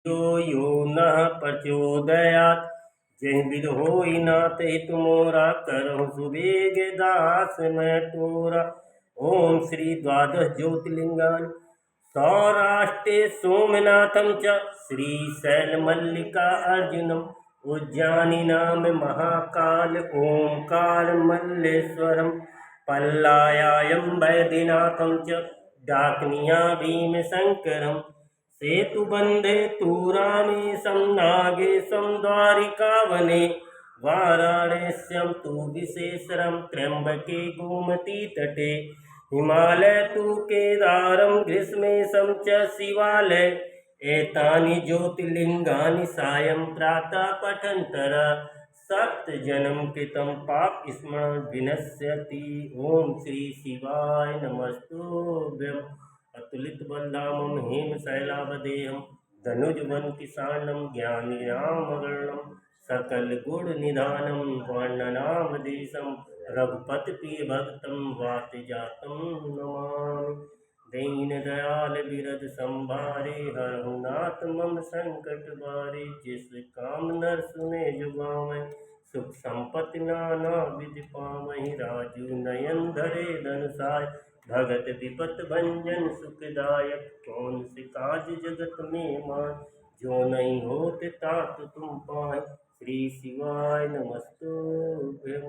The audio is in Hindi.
यो न प्रचोदयात् जय विद होई नाथ हित मोरा करहु सुबेग दास मैं तोरा। ओम श्री द्वादश ज्योतिर्लिंगानि सौराष्ट्रे सोमनाथं च श्रीशैलमल्लिका अर्जुनम् उज्जानी नाम महाकाल ओंकार मल्लेश्वरम पल्लायायं वैद्यनाथं च डाकनिया भीमशंकरम सेतुबंधे तूरामेशं नागेशं द्वारिकावने वाराणस्यं तु विशेषरं त्र्यंबके गोमती तटे हिमालय तु केदारं ग्रीष्मेशं च शिवालय एतानि ज्योतिर्लिंगानि सायं प्रातः पठन्तर सप्त जन्म कृतं पाप स्मरण विनश्यति। ओम श्री शिवाय नमस्तुभ्यं। अतुलित बलधामं हेमशैलावदेहं धनुजवन किसानं ज्ञानिनामगणं सकल गुण निधानं वर्णनामधीशं रघुपति प्रिय भक्तं वात जातं नमामि। दीन दयाल बिरद संभारे हरहु नाथ मम संकट बारे जिस काम नर सुने जुगावै सुख संपत्ति नाना विधि पावहि राजू नयन धरे धनुषाय भगत विपत भंजन सुखदायक कौन से काज जगत में मान जो नहीं होते तात तुम पाए। श्री शिवाय नमस्तुभ्यं।